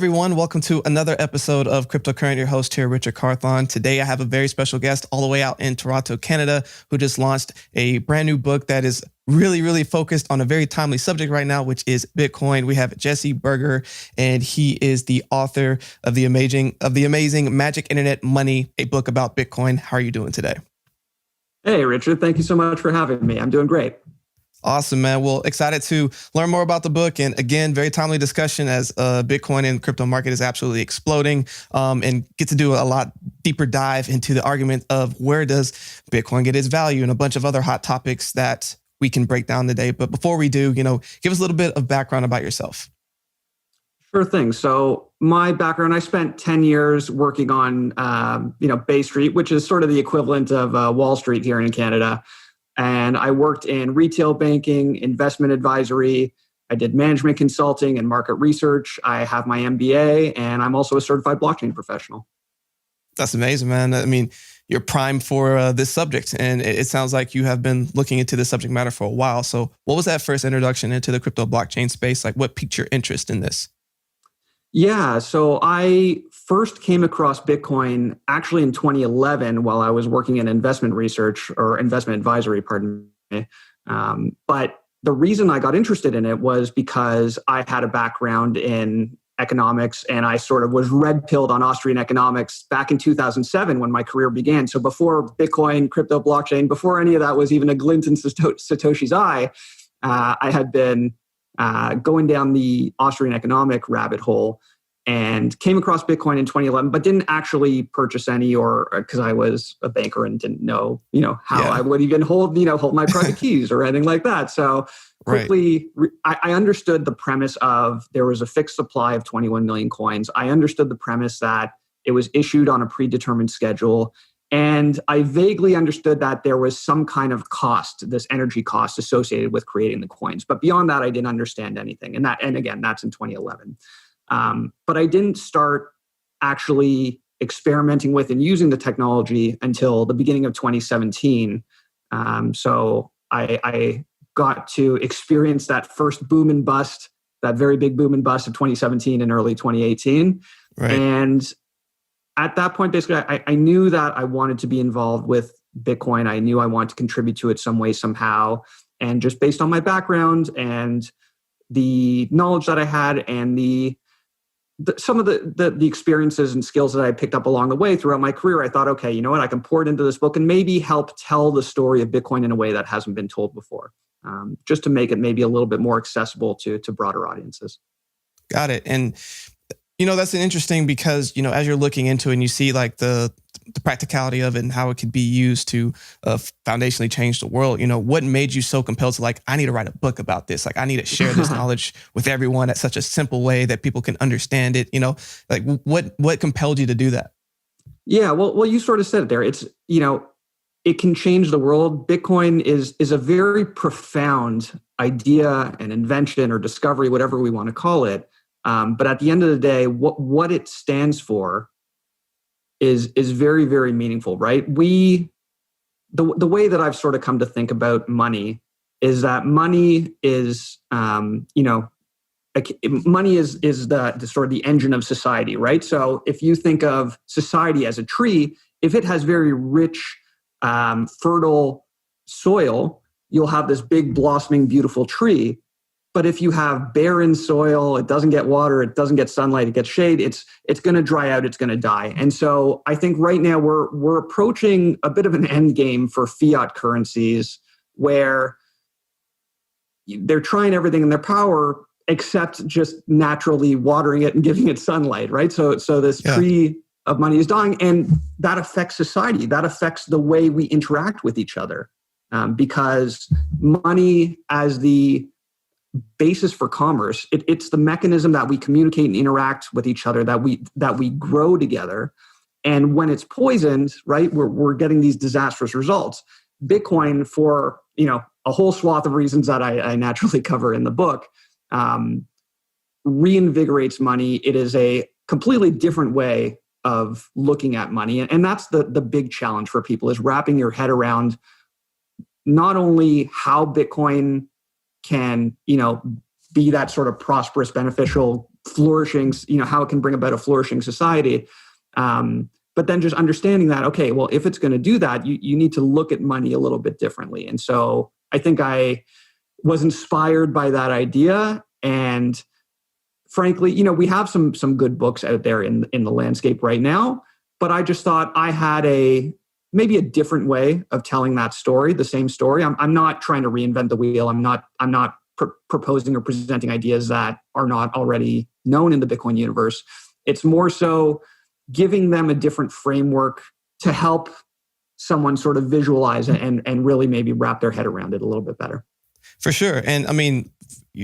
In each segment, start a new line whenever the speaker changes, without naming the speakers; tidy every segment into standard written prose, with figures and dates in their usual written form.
everyone. Welcome to another episode of Cryptocurrent. Your host here, Richard Carthon. Today, I have a very special guest all the way out in Toronto, Canada, who just launched a brand new book that is really focused on a very timely subject right now, which is Bitcoin. We have Jesse Berger, and he is the author of the amazing Magic Internet Money, a book about Bitcoin. How are you doing today?
Hey, Richard. Thank you so much for having me. I'm doing great.
Awesome, man. Well, excited to learn more about the book. And again, very timely discussion as Bitcoin and crypto market is absolutely exploding, and get to do a lot deeper dive into the argument of where does Bitcoin get its value and a bunch of other hot topics that we can break down today. But before we do, give us a little bit of background about yourself.
Sure thing. So my background, I spent 10 years working on, Bay Street, which is sort of the equivalent of Wall Street here in Canada. And I worked in retail banking, investment advisory. I did management consulting and market research. I have my MBA, and I'm also a certified blockchain professional.
That's amazing, man. I mean, you're primed for this subject, and it sounds like you have been looking into this subject matter for a while. So what was that first introduction into the crypto blockchain space? Like, what piqued your interest in this?
Yeah, so I first came across Bitcoin actually in 2011 while I was working in investment research or investment advisory, pardon me. But the reason I got interested in it was because I had a background in economics, and I sort of was red-pilled on Austrian economics back in 2007 when my career began. So before Bitcoin, crypto, blockchain, before any of that was even a glint in Satoshi's eye, I had been going down the Austrian economic rabbit hole and came across Bitcoin in 2011, but didn't actually purchase any, or because I was a banker and didn't know, how I would even hold my private keys or anything like that. So quickly, I understood the premise of there was a fixed supply of 21 million coins. I understood the premise that it was issued on a predetermined schedule. And I vaguely understood that there was some kind of cost, this energy cost associated with creating the coins. But beyond that, I didn't understand anything. And again, that's in 2011. But I didn't start actually experimenting with and using the technology until the beginning of 2017. So I got to experience that first boom and bust, that very big boom and bust of 2017 and early 2018.
Right.
And at that point, basically, I knew that I wanted to be involved with Bitcoin. I knew I wanted to contribute to it some way, somehow. And just based on my background and the knowledge that I had and some of the experiences and skills that I picked up along the way throughout my career, I thought, okay, you know what? I can pour it into this book and maybe help tell the story of Bitcoin in a way that hasn't been told before, just to make it maybe a little bit more accessible to broader audiences.
Got it. And that's an interesting because, as you're looking into it and you see like the practicality of it and how it could be used to foundationally change the world, what made you so compelled to I need to write a book about this. Like, I need to share this knowledge with everyone at such a simple way that people can understand it. Like what compelled you to do that?
Yeah, well, you sort of said it there. It's, it can change the world. Bitcoin is a very profound idea and invention or discovery, whatever we want to call it. But at the end of the day, what it stands for is very, very meaningful, right? The way that I've sort of come to think about money is that money is, money is the sort of the engine of society, right? So if you think of society as a tree, if it has very rich, fertile soil, you'll have this big, blossoming, beautiful tree. But if you have barren soil, it doesn't get water, it doesn't get sunlight, it gets shade, it's going to dry out, it's going to die. And so I think right now we're approaching a bit of an end game for fiat currencies where they're trying everything in their power except just naturally watering it and giving it sunlight, right? So this tree of money is dying, and that affects society. That affects the way we interact with each other, because money as the basis for commerce, it's the mechanism that we communicate and interact with each other, that we grow together. And when it's poisoned, right, we're getting these disastrous results. Bitcoin, for a whole swath of reasons that I naturally cover in the book, reinvigorates money. It is a completely different way of looking at money, and that's the big challenge for people, is wrapping your head around not only how Bitcoin can, be that sort of prosperous, beneficial flourishing, how it can bring about a flourishing society. But then just understanding that, okay, well, if it's going to do that, you need to look at money a little bit differently. And so I think I was inspired by that idea. And frankly, we have some good books out there in the landscape right now, but I just thought I had maybe a different way of telling that story, the same story. I'm not trying to reinvent the wheel. I'm not proposing or presenting ideas that are not already known in the Bitcoin universe. It's more so giving them a different framework to help someone sort of visualize it and really maybe wrap their head around it a little bit better.
For sure. And I mean,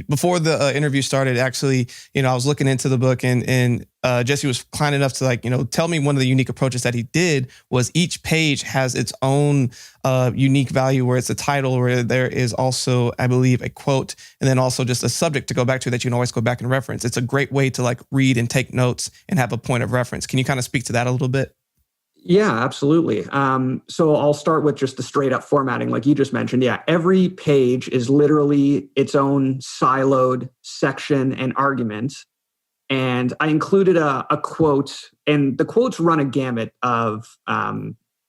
before the interview started, actually, I was looking into the book and Jesse was kind enough to tell me one of the unique approaches that he did was each page has its own unique value, where it's a title, where there is also, I believe, a quote, and then also just a subject to go back to that you can always go back and reference. It's a great way to read and take notes and have a point of reference. Can you kind of speak to that a little bit?
Yeah, absolutely. So I'll start with just the straight up formatting, like you just mentioned. Yeah, every page is literally its own siloed section and argument. And I included a quote, and the quotes run a gamut of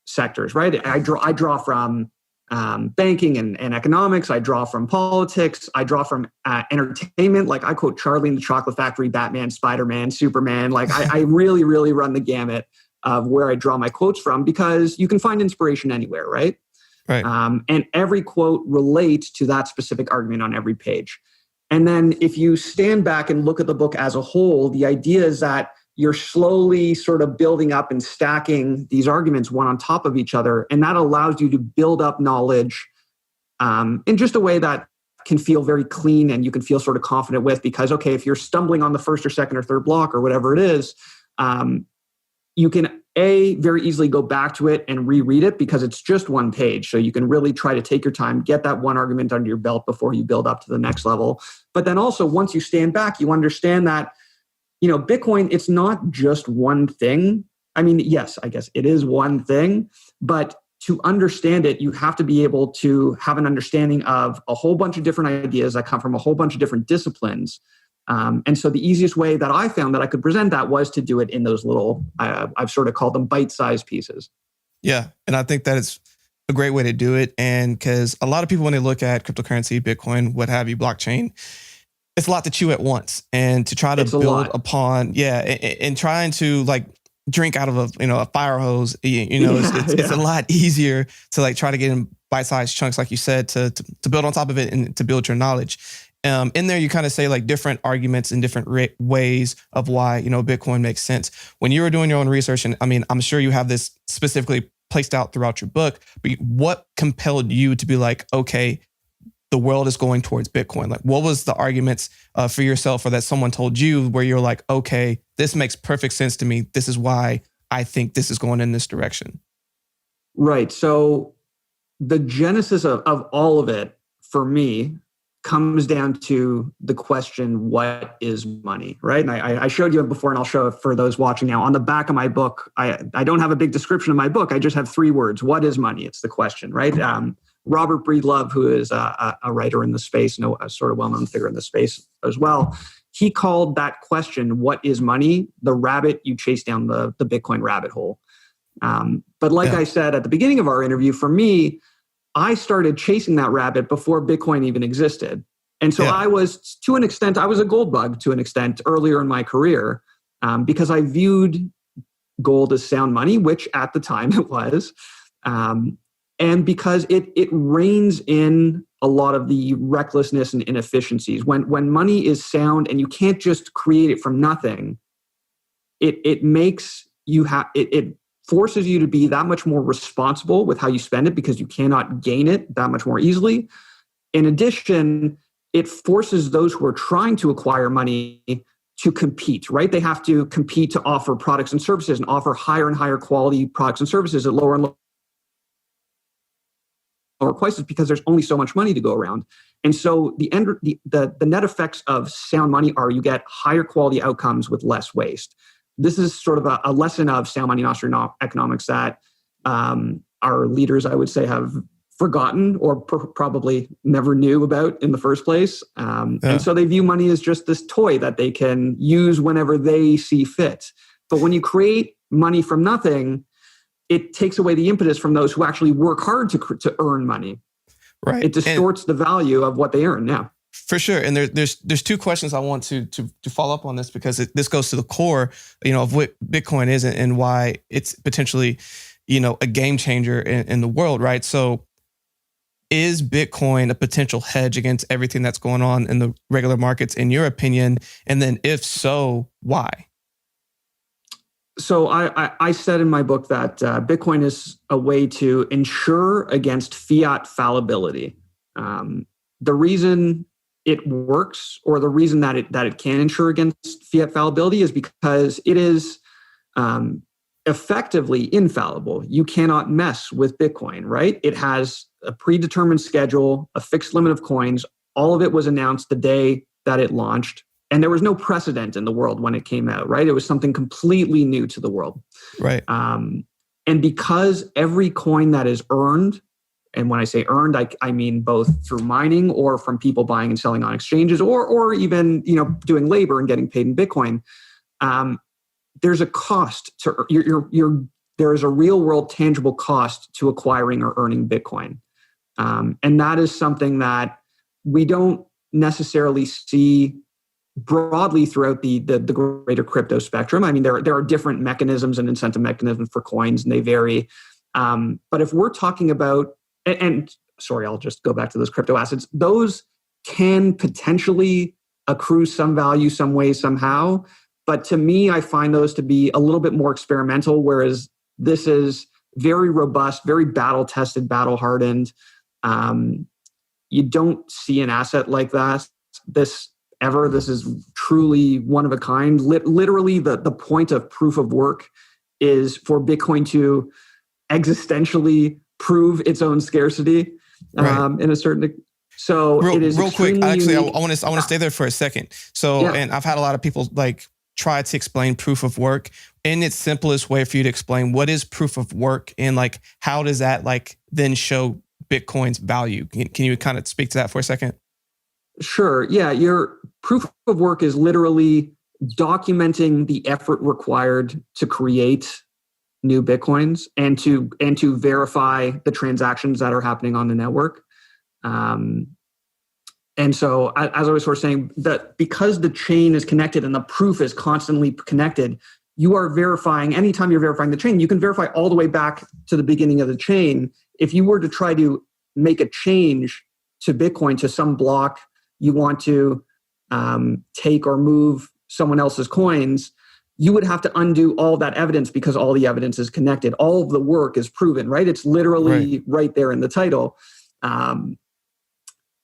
sectors, right? I draw from banking and economics. I draw from politics. I draw from entertainment. Like I quote Charlie and the Chocolate Factory, Batman, Spider-Man, Superman. Like I really, really run the gamut of where I draw my quotes from, because you can find inspiration anywhere, right?
Right.
And every quote relates to that specific argument on every page. And then if you stand back and look at the book as a whole, the idea is that you're slowly sort of building up and stacking these arguments one on top of each other. And that allows you to build up knowledge in just a way that can feel very clean and you can feel sort of confident with, because, okay, if you're stumbling on the first or second or third block or whatever it is, you can very easily go back to it and reread it because it's just one page. So you can really try to take your time, get that one argument under your belt before you build up to the next level. But then also once you stand back, you understand that, Bitcoin, it's not just one thing. I mean, yes, I guess it is one thing, but to understand it, you have to be able to have an understanding of a whole bunch of different ideas that come from a whole bunch of different disciplines. And so the easiest way that I found that I could present that was to do it in those little, I've sort of called them bite-sized pieces.
Yeah. And I think that it's a great way to do it. And because a lot of people, when they look at cryptocurrency, Bitcoin, what have you, blockchain, it's a lot to chew at once. And to try to build upon, and trying to drink out of a fire hose, it's a lot easier to try to get in bite-sized chunks, like you said, to build on top of it and to build your knowledge. In there, you kind of say different arguments and different ways of why, Bitcoin makes sense. When you were doing your own research, and I mean, I'm sure you have this specifically placed out throughout your book, but what compelled you to be like, okay, the world is going towards Bitcoin? What was the arguments for yourself, or that someone told you where you're like, okay, this makes perfect sense to me. This is why I think this is going in this direction.
Right. So the genesis of all of it for me comes down to the question, what is money, right? And I showed you before, and I'll show it for those watching now. On the back of my book, I don't have a big description of my book. I just have 3 words. What is money? It's the question, right? Robert Breedlove, who is a writer in the space, a sort of well-known figure in the space as well, he called that question, what is money, the rabbit you chase down the Bitcoin rabbit hole. But like I said at the beginning of our interview, for me, I started chasing that rabbit before Bitcoin even existed. And so I was, to an extent, I was a gold bug to an extent earlier in my career, because I viewed gold as sound money, which at the time it was. And because it reins in a lot of the recklessness and inefficiencies. When money is sound and you can't just create it from nothing, it makes you it forces you to be that much more responsible with how you spend it, because you cannot gain it that much more easily. In addition, it forces those who are trying to acquire money to compete, right? They have to compete to offer products and services and offer higher and higher quality products and services at lower and lower prices, because there's only so much money to go around. And so the net effects of sound money are you get higher quality outcomes with less waste. This is sort of a lesson of sound money and Austrian economics that our leaders, I would say, have forgotten or probably never knew about in the first place. And so they view money as just this toy that they can use whenever they see fit. But when you create money from nothing, it takes away the impetus from those who actually work hard to earn money.
Right.
It distorts the value of what they earn now.
For sure. And there's two questions I want to follow up on this, because this goes to the core, of what Bitcoin is and why it's potentially, a game changer in the world, right? So is Bitcoin a potential hedge against everything that's going on in the regular markets, in your opinion? And then if so, why?
So I said in my book that Bitcoin is a way to insure against fiat fallibility. The reason it works, or the reason that it can insure against fiat fallibility, is because it is effectively infallible. You cannot mess with Bitcoin, right? It has a predetermined schedule, a fixed limit of coins. All of it was announced the day that it launched. And there was no precedent in the world when it came out, right? It was something completely new to the world.
Right.
And because every coin that is earned, and when I say earned, I mean both through mining or from people buying and selling on exchanges, or even doing labor and getting paid in Bitcoin, there's a cost to there is a real world tangible cost to acquiring or earning Bitcoin. And that is something that we don't necessarily see broadly throughout the greater crypto spectrum. I mean, there are different mechanisms and incentive mechanisms for coins, and they vary. But if we're talking about, and sorry, I'll just go back to those crypto assets, those can potentially accrue some value some way, somehow. But to me, I find those to be a little bit more experimental, whereas this is very robust, very battle-tested, battle-hardened. You don't see an asset like this ever. This is truly one of a kind. Literally, the point of proof of work is for Bitcoin to existentially prove its own scarcity, in a certain. So it is
real quick. Actually,
unique.
I want to stay there for a second. So, and I've had a lot of people try to explain proof of work in its simplest way for you to explain what is proof of work, and how does that then show Bitcoin's value? Can you kind of speak to that for a second?
Sure. Yeah. Your proof of work is literally documenting the effort required to create new Bitcoins and to verify the transactions that are happening on the network. And so, as I was sort of saying, that because the chain is connected and the proof is constantly connected, you are verifying. Anytime you're verifying the chain, you can verify all the way back to the beginning of the chain. If you were to try to make a change to Bitcoin, to some block you want to take or move someone else's coins, you would have to undo all that evidence, because all the evidence is connected. All of the work is proven, right? It's literally right there in the title. And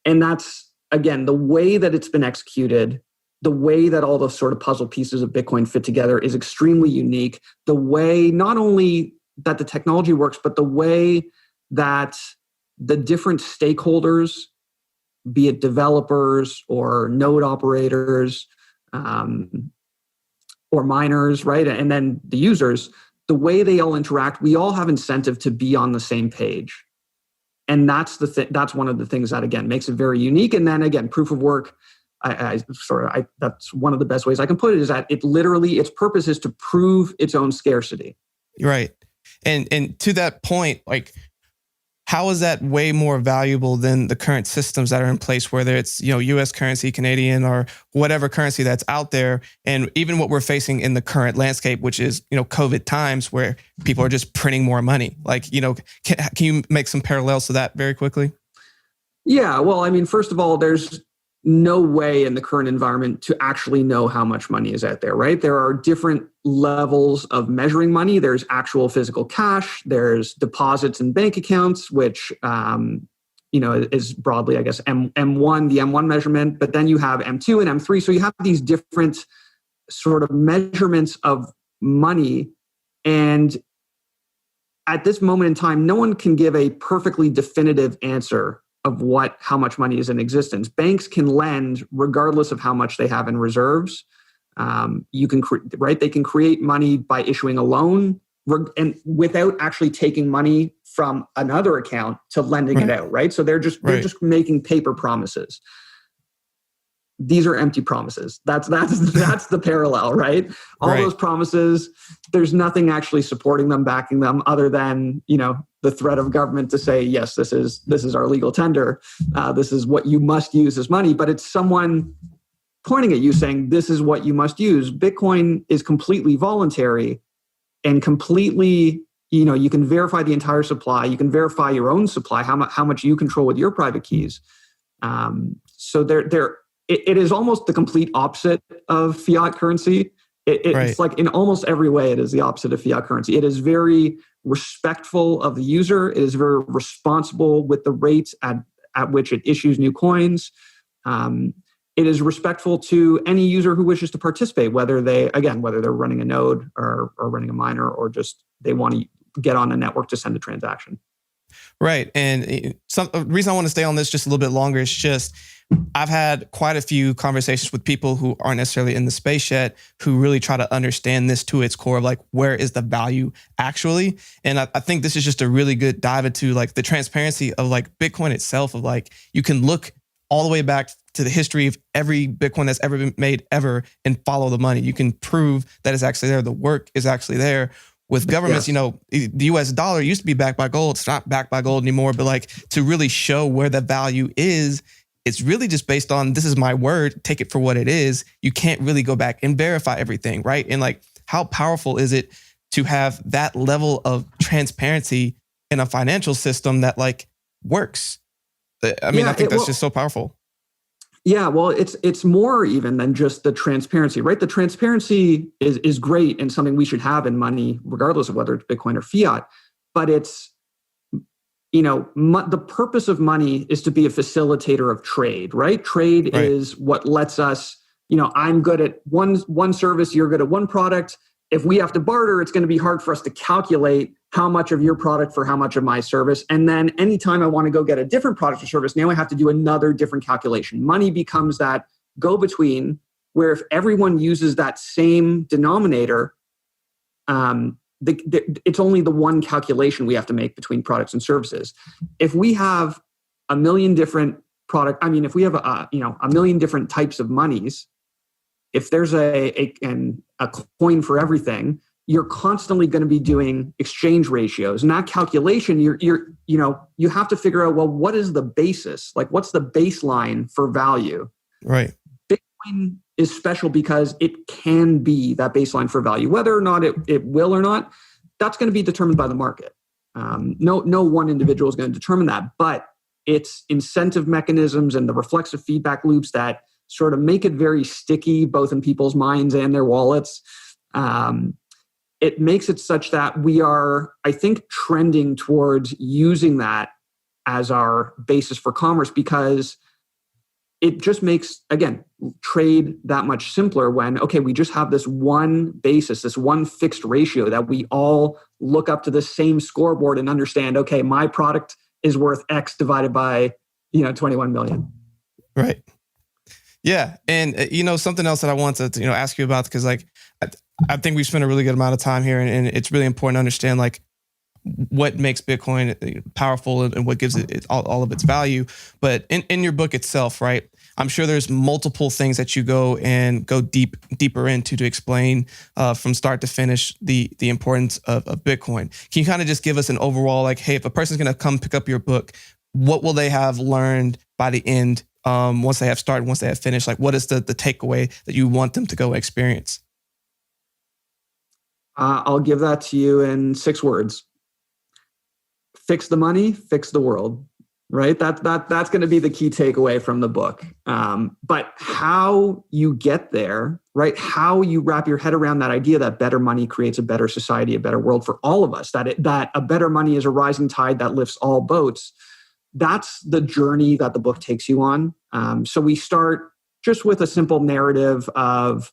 that's, again, the way that it's been executed, the way that all the sort of puzzle pieces of Bitcoin fit together is extremely unique. The way, not only that the technology works, but the way that the different stakeholders, be it developers or node operators, or miners, right? And then the users, the way they all interact, we all have incentive to be on the same page. And that's that's one of the things that, again, makes it very unique. And then again, proof of work, that's one of the best ways I can put it, is that it literally, its purpose is to prove its own scarcity.
Right. And to that point, how is that way more valuable than the current systems that are in place, whether it's, US currency, Canadian, or whatever currency that's out there? And even what we're facing in the current landscape, which is, COVID times, where people are just printing more money. Can you make some parallels to that very quickly?
Yeah. Well, I mean, first of all, there's no way in the current environment to actually know how much money is out there, right? There are different levels of measuring money. There's actual physical cash. There's deposits in bank accounts, which, is broadly, I guess, M1, the M1 measurement. But then you have M2 and M3. So you have these different sort of measurements of money. And at this moment in time, no one can give a perfectly definitive answer of how much money is in existence. Banks can lend regardless of how much they have in reserves. They can create money by issuing a loan and without actually taking money from another account to lending it out, right? So they're just making paper promises. These are empty promises. That's the parallel, right? All those promises, there's nothing actually supporting them, backing them, other than, the threat of government to say, yes, this is our legal tender. This is what you must use as money. But it's someone pointing at you saying, this is what you must use. Bitcoin is completely voluntary and completely, you can verify the entire supply. You can verify your own supply, how much you control with your private keys. So it is almost the complete opposite of fiat currency. It's like in almost every way, it is the opposite of fiat currency. It is very respectful of the user. It is very responsible with the rates at which it issues new coins. It is respectful to any user who wishes to participate, whether they're running a node or running a miner, or just they want to get on a network to send a transaction.
Right. And the reason I want to stay on this just a little bit longer is just I've had quite a few conversations with people who aren't necessarily in the space yet, who really try to understand this to its core of like, where is the value actually? And I think this is just a really good dive into like the transparency of like Bitcoin itself, of like, you can look all the way back to the history of every Bitcoin that's ever been made ever and follow the money. You can prove that it's actually there. The work is actually there. With governments, the US dollar used to be backed by gold. It's not backed by gold anymore, but like to really show where the value is, it's really just based on, this is my word, take it for what it is. You can't really go back and verify everything, right? And like, how powerful is it to have that level of transparency in a financial system that like works? I think that's just so powerful.
Yeah, well, it's more even than just the transparency, right? The transparency is great and something we should have in money, regardless of whether it's Bitcoin or fiat. But it's, the purpose of money is to be a facilitator of trade, right? Trade is what lets us, I'm good at one service, you're good at one product. If we have to barter, it's going to be hard for us to calculate how much of your product for how much of my service. And then anytime I want to go get a different product or service, now I have to do another different calculation. Money becomes that go-between where if everyone uses that same denominator, it's only the one calculation we have to make between products and services. If we have a million different if we have a million different types of monies, if there's a coin for everything, you're constantly going to be doing exchange ratios. And that calculation, you have to figure out, well, what is the basis? Like, what's the baseline for value? Right. Bitcoin is special because it can be that baseline for value. Whether or not it will or not, that's going to be determined by the market. No one individual is going to determine that, but it's incentive mechanisms and the reflexive feedback loops that sort of make it very sticky, both in people's minds and their wallets. It makes it such that we are, I think, trending towards using that as our basis for commerce, because it just makes, again, trade that much simpler when, okay, we just have this one basis, this one fixed ratio that we all look up to the same scoreboard and understand, okay, my product is worth X divided by, 21 million.
Right. Yeah. And, something else that I want to, ask you about, because like, I think we've spent a really good amount of time here, and it's really important to understand like what makes Bitcoin powerful and what gives it all of its value. But in your book itself, right, I'm sure there's multiple things that you go deeper into to explain from start to finish the importance of Bitcoin. Can you kind of just give us an overall, like, hey, if a person's going to come pick up your book, what will they have learned by the end? Once they have started, once they have finished, like what is the takeaway that you want them to go experience?
I'll give that to you in 6 words. Fix the money, fix the world, right? That's going to be the key takeaway from the book. But how you get there, right? How you wrap your head around that idea that better money creates a better society, a better world for all of us, that a better money is a rising tide that lifts all boats. That's the journey that the book takes you on. So we start just with a simple narrative of,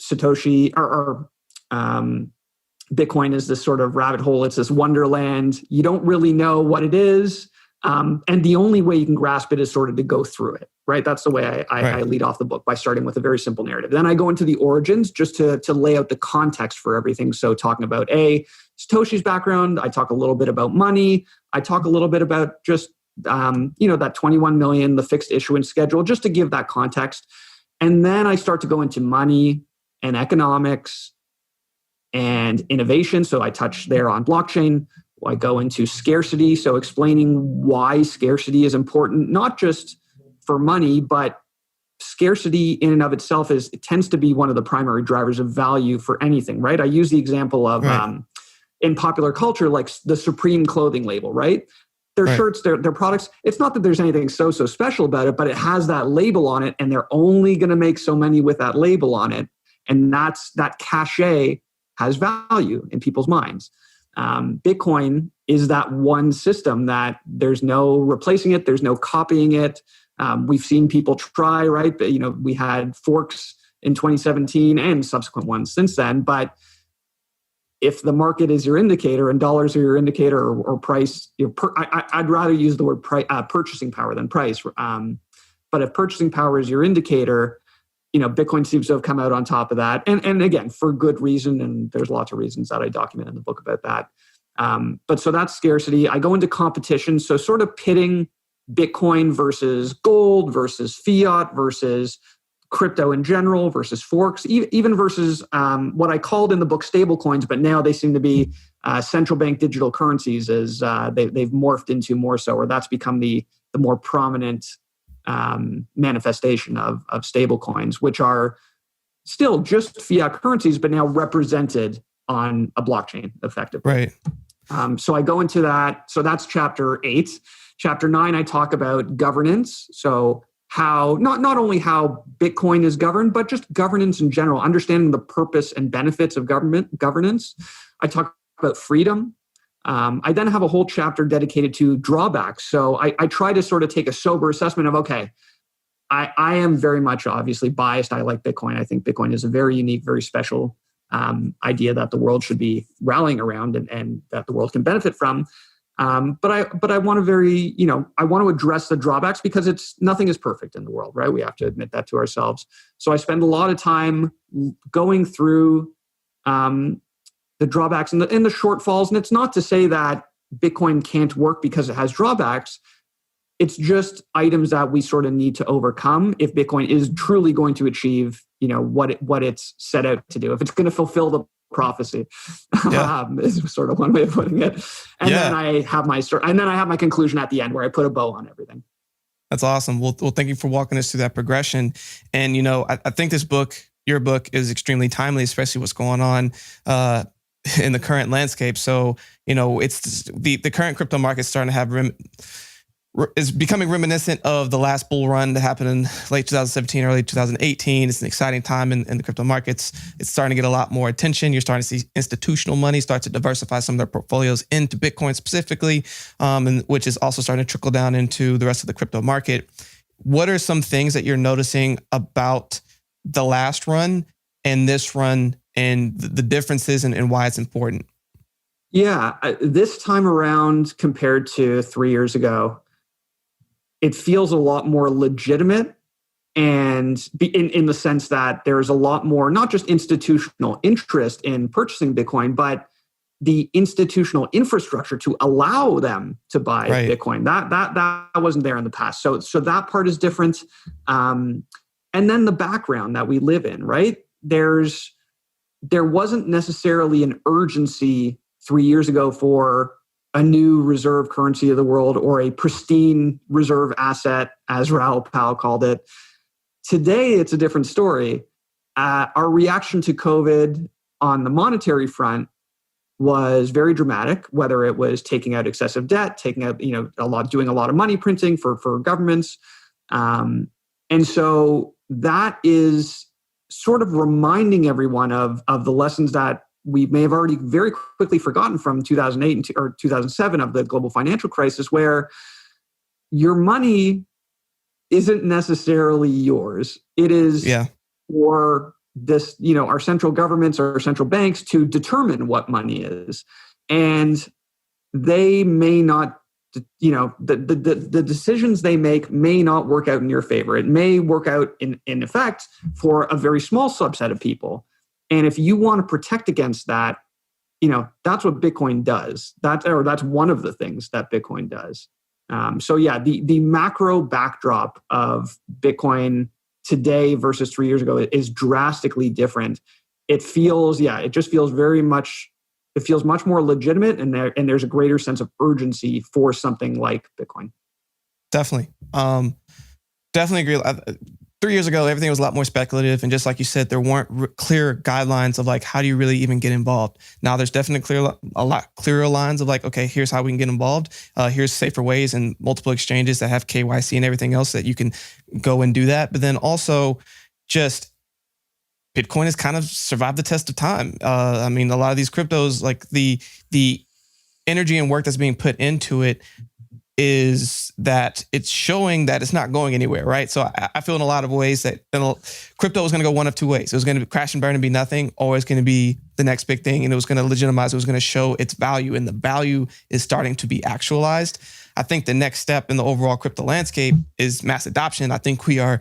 Satoshi or Bitcoin is this sort of rabbit hole. It's this wonderland. You don't really know what it is. And the only way you can grasp it is sort of to go through it, right? That's the way I lead off the book, by starting with a very simple narrative. Then I go into the origins just to lay out the context for everything. So talking about Satoshi's background, I talk a little bit about money. I talk a little bit about just, that 21 million, the fixed issuance schedule, just to give that context. And then I start to go into money and economics and innovation. So I touch there on blockchain. I go into scarcity, so explaining why scarcity is important, not just for money, but scarcity in and of itself it tends to be one of the primary drivers of value for anything, right? I use the example of in popular culture, like the Supreme clothing label, right? Their shirts, their products. It's not that there's anything so special about it, but it has that label on it, and they're only going to make so many with that label on it, and that cachet has value in people's minds. Bitcoin is that one system that there's no replacing it. There's no copying it. We've seen people try, right? But, we had forks in 2017 and subsequent ones since then. But if the market is your indicator and dollars are your indicator or price, I'd rather use the word purchasing power than price. But if purchasing power is your indicator, Bitcoin seems to have come out on top of that. And again, for good reason. And there's lots of reasons that I document in the book about that. But so that's scarcity. I go into competition. So sort of pitting Bitcoin versus gold versus fiat versus crypto in general versus forks, even versus what I called in the book stable coins, but now they seem to be central bank digital currencies as they've morphed into more so, or that's become the more prominent manifestation of stable coins, which are still just fiat currencies, but now represented on a blockchain effectively.
Right.
So I go into that. So that's chapter 8. Chapter 9, I talk about governance. So how, not only how Bitcoin is governed, but just governance in general, understanding the purpose and benefits of governance. I talk about freedom. I then have a whole chapter dedicated to drawbacks. So I try to sort of take a sober assessment of, okay, I am very much obviously biased. I like Bitcoin. I think Bitcoin is a very unique, very special idea that the world should be rallying around and that the world can benefit from. But I want to I want to address the drawbacks because nothing is perfect in the world, right? We have to admit that to ourselves. So I spend a lot of time going through the drawbacks and the shortfalls. And it's not to say that Bitcoin can't work because it has drawbacks. It's just items that we sort of need to overcome if Bitcoin is truly going to achieve, what it's set out to do. If it's going to fulfill the prophecy, is sort of one way of putting it. And then I have my conclusion at the end where I put a bow on everything.
That's awesome. Well, thank you for walking us through that progression. And I think your book, is extremely timely, especially what's going on in the current landscape. So it's the current crypto market starting to have is becoming reminiscent of the last bull run that happened in late 2017, early 2018. It's an exciting time in the crypto markets. It's starting to get a lot more attention. You're starting to see institutional money start to diversify some of their portfolios into Bitcoin specifically, and which is also starting to trickle down into the rest of the crypto market. What are some things that you're noticing about the last run and this run and the differences and why it's important?
Yeah, this time around compared to 3 years ago, it feels a lot more legitimate, and in the sense that there's a lot more, not just institutional interest in purchasing Bitcoin, but the institutional infrastructure to allow them to buy Bitcoin. That wasn't there in the past. So that part is different. And then the background that we live in, right? There wasn't necessarily an urgency 3 years ago for a new reserve currency of the world or a pristine reserve asset, as Raoul Pal called it. Today, it's a different story. Our reaction to COVID on the monetary front was very dramatic, whether it was taking out excessive debt, taking out, doing a lot of money printing for governments. And so that is sort of reminding everyone of the lessons that we may have already very quickly forgotten from 2008 or 2007 of the global financial crisis, where your money isn't necessarily yours. It is for this, our central governments or central banks to determine what money is. And they may not the decisions they make may not work out in your favor. It may work out in effect for a very small subset of people. And if you want to protect against that, that's what Bitcoin does. That's one of the things that Bitcoin does. The macro backdrop of Bitcoin today versus 3 years ago is drastically different. It just feels much more legitimate, and there's a greater sense of urgency for something like Bitcoin.
Definitely. Definitely agree. 3 years ago, everything was a lot more speculative. And just like you said, there weren't clear guidelines of like, how do you really even get involved? Now there's definitely a lot clearer lines of like, okay, here's how we can get involved. Here's safer ways and multiple exchanges that have KYC and everything else that you can go and do that. But then also just Bitcoin has kind of survived the test of time. A lot of these cryptos, like the energy and work that's being put into it is that it's showing that it's not going anywhere, right? So I feel in a lot of ways that crypto was going to go one of two ways. It was going to crash and burn and be nothing, or it's going to be the next big thing, and it was going to legitimize, it was going to show its value, and the value is starting to be actualized. I think the next step in the overall crypto landscape is mass adoption. I think we are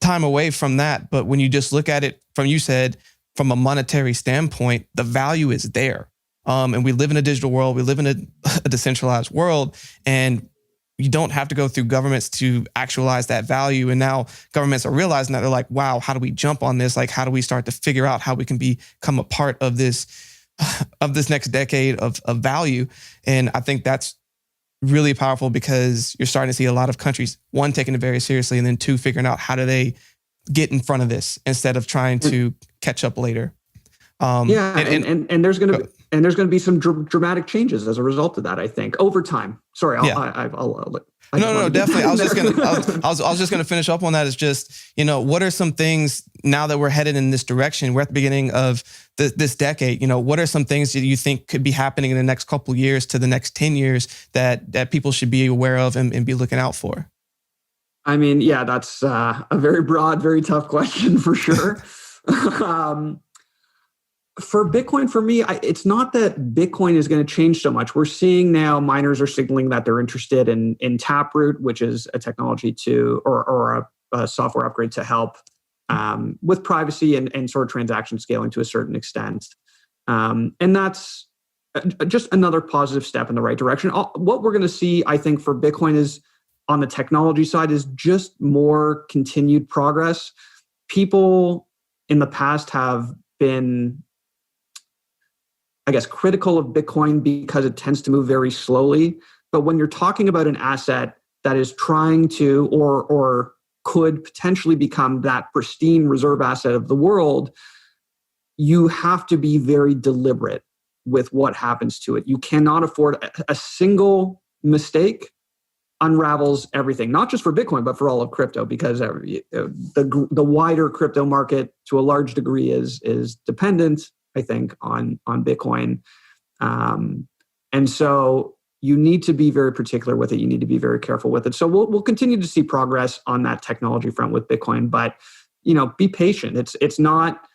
time away from that, but when you just look at it from a monetary standpoint, the value is there. And we live in a digital world. We live in a decentralized world, and you don't have to go through governments to actualize that value. And now governments are realizing that. They're like, wow, how do we jump on this? Like, how do we start to figure out how we can become a part of this next decade of value? And I think that's really powerful, because you're starting to see a lot of countries, one, taking it very seriously, and then two, figuring out how do they get in front of this instead of trying to catch up later.
And there's going to be some dramatic changes as a result of that, I think, over time. Sorry,
No, definitely. I was just going to finish up on that. Is just, what are some things now that we're headed in this direction? We're at the beginning of this decade. What are some things that you think could be happening in the next couple of years to the next 10 years that people should be aware of and be looking out for?
That's a very broad, very tough question for sure. For Bitcoin, for me, it's not that Bitcoin is going to change so much. We're seeing now miners are signaling that they're interested in Taproot, which is a technology or a software upgrade to help with privacy and sort of transaction scaling to a certain extent. And that's just another positive step in the right direction. What we're going to see, I think, for Bitcoin is on the technology side is just more continued progress. People in the past have been, I guess, critical of Bitcoin because it tends to move very slowly. But when you're talking about an asset that is trying to or could potentially become that pristine reserve asset of the world, you have to be very deliberate with what happens to it. You cannot afford a single mistake unravels everything, not just for Bitcoin, but for all of crypto, because the wider crypto market to a large degree is dependent, I think, on Bitcoin. And so you need to be very particular with it. You need to be very careful with it. So we'll continue to see progress on that technology front with Bitcoin, but be patient. It's not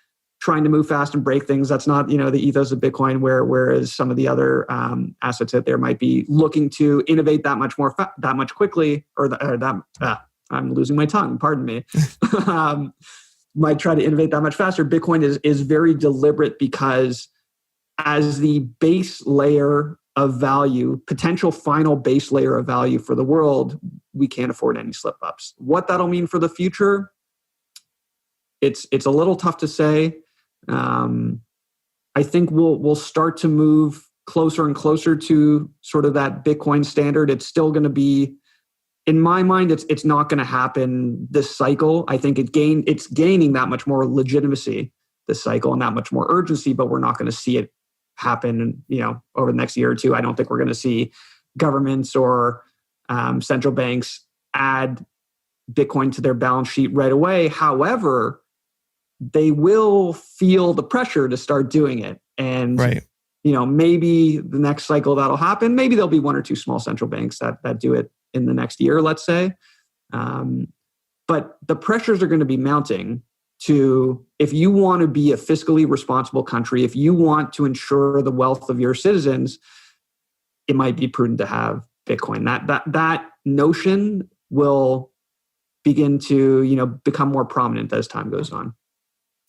trying to move fast and break things. That's not, the ethos of Bitcoin, whereas some of the other assets out there might be looking to innovate that much more, that much quickly, I'm losing my tongue, pardon me. Might try to innovate that much faster. Bitcoin is very deliberate because as the base layer of value, potential final base layer of value for the world, we can't afford any slip-ups. What that'll mean for the future, it's a little tough to say. I think we'll start to move closer and closer to sort of that Bitcoin standard. It's still going to be, in my mind, it's not going to happen this cycle. I think it's gaining that much more legitimacy this cycle and that much more urgency, but we're not going to see it happen, over the next year or two. I don't think we're going to see governments or central banks add Bitcoin to their balance sheet right away. However, they will feel the pressure to start doing it. And,
right.
Maybe the next cycle that'll happen. Maybe there'll be one or two small central banks that do it in the next year, let's say. But the pressures are going to be mounting to, if you want to be a fiscally responsible country, if you want to ensure the wealth of your citizens, it might be prudent to have Bitcoin. That notion will begin to, become more prominent as time goes on.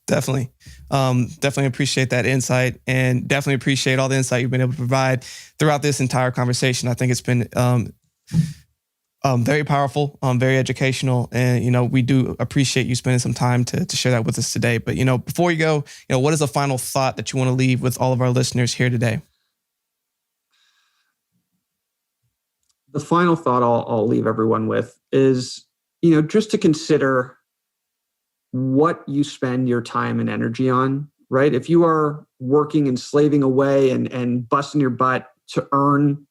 Definitely. Definitely appreciate that insight, and definitely appreciate all the insight you've been able to provide throughout this entire conversation. I think it's been very powerful, very educational. And, we do appreciate you spending some time to share that with us today. But, before you go, what is a final thought that you want to leave with all of our listeners here today?
The final thought I'll leave everyone with is, just to consider what you spend your time and energy on, right? If you are working and slaving away and busting your butt to earn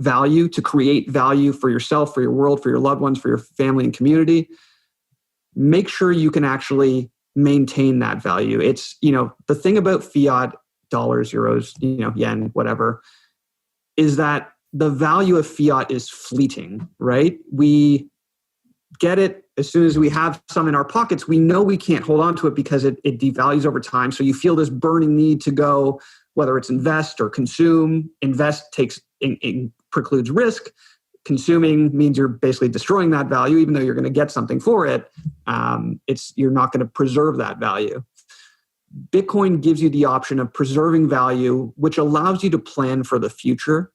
value, to create value for yourself, for your world, for your loved ones, for your family and community, make sure you can actually maintain that value. It's, the thing about fiat dollars, euros, yen, whatever, is that the value of fiat is fleeting, right? We get it as soon as we have some in our pockets. We know we can't hold on to it because it devalues over time. So you feel this burning need to go, whether it's invest or consume. Invest precludes risk. Consuming means you're basically destroying that value, even though you're going to get something for it. You're not going to preserve that value. Bitcoin gives you the option of preserving value, which allows you to plan for the future.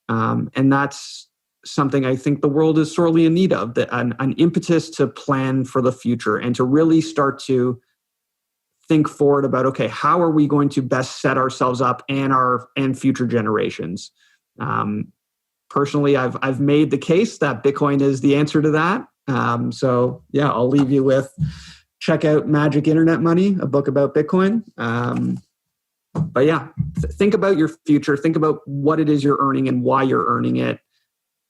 And that's something I think the world is sorely in need of, an impetus to plan for the future and to really start to think forward about, okay, how are we going to best set ourselves up and future generations? Personally, I've made the case that Bitcoin is the answer to that. So yeah, I'll leave you with check out Magic Internet Money, a book about Bitcoin. But yeah, think about your future. Think about what it is you're earning and why you're earning it.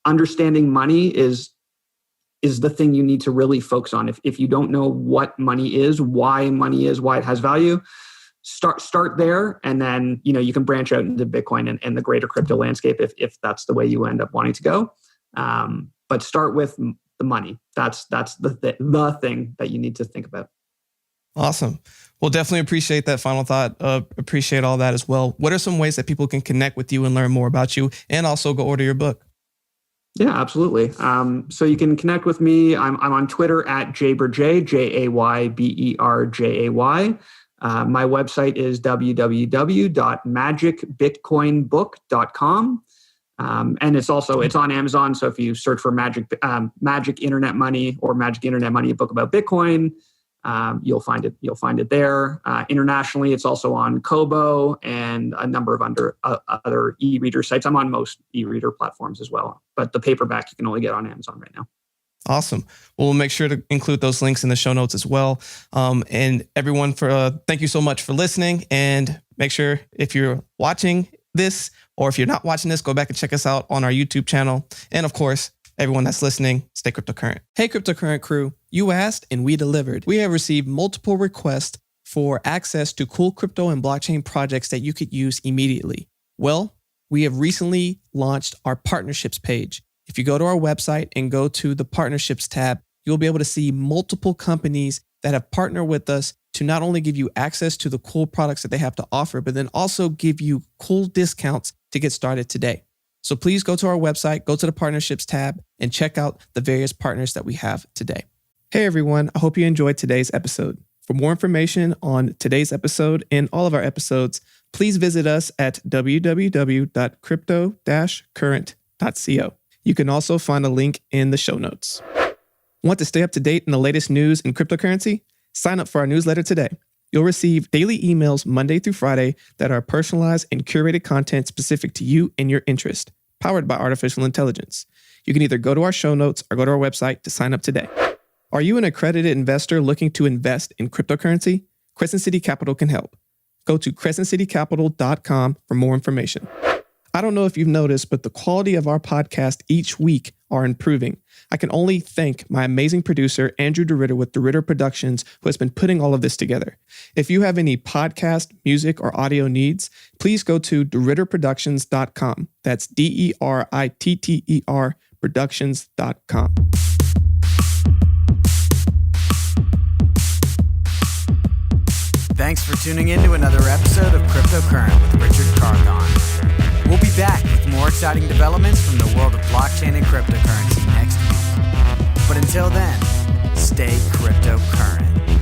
Understanding money is the thing you need to really focus on. If you don't know what money is, why it has value, start there, and then you can branch out into Bitcoin and the greater crypto landscape if that's the way you end up wanting to go. But start with the money. That's the thing that you need to think about.
Awesome. Well, definitely appreciate that final thought. Appreciate all that as well. What are some ways that people can connect with you and learn more about you, and also go order your book?
Yeah, absolutely. So you can connect with me. I'm on Twitter at Jaybird, Jayberjay. My website is www.magicbitcoinbook.com. And it's on Amazon. So if you search for Magic Internet Money or Magic Internet Money, a book about Bitcoin, you'll find it there. Internationally, it's also on Kobo and a number of other e-reader sites. I'm on most e-reader platforms as well, but the paperback you can only get on Amazon right now.
Awesome. Well, we'll make sure to include those links in the show notes as well. And everyone, thank you so much for listening. And make sure if you're watching this or if you're not watching this, go back and check us out on our YouTube channel. And of course, everyone that's listening, stay cryptocurrent. Hey, cryptocurrent crew, you asked and we delivered. We have received multiple requests for access to cool crypto and blockchain projects that you could use immediately. Well, we have recently launched our partnerships page. If you go to our website and go to the partnerships tab, you'll be able to see multiple companies that have partnered with us to not only give you access to the cool products that they have to offer, but then also give you cool discounts to get started today. So please go to our website, go to the partnerships tab, and check out the various partners that we have today. Hey everyone, I hope you enjoyed today's episode. For more information on today's episode and all of our episodes, please visit us at www.crypto-current.co. You can also find a link in the show notes. Want to stay up to date in the latest news in cryptocurrency? Sign up for our newsletter today. You'll receive daily emails Monday through Friday that are personalized and curated content specific to you and your interest, powered by artificial intelligence. You can either go to our show notes or go to our website to sign up today. Are you an accredited investor looking to invest in cryptocurrency? Crescent City Capital can help. Go to crescentcitycapital.com for more information. I don't know if you've noticed, but the quality of our podcast each week are improving. I can only thank my amazing producer, Andrew DeRitter with DeRitter Productions, who has been putting all of this together. If you have any podcast, music, or audio needs, please go to DeRitterProductions.com. That's DERITTER Productions.com.
Thanks for tuning in to another episode of Cryptocurrent with Richard Carthon. We'll be back with more more exciting developments from the world of blockchain and cryptocurrency next week. But until then, stay cryptocurrent.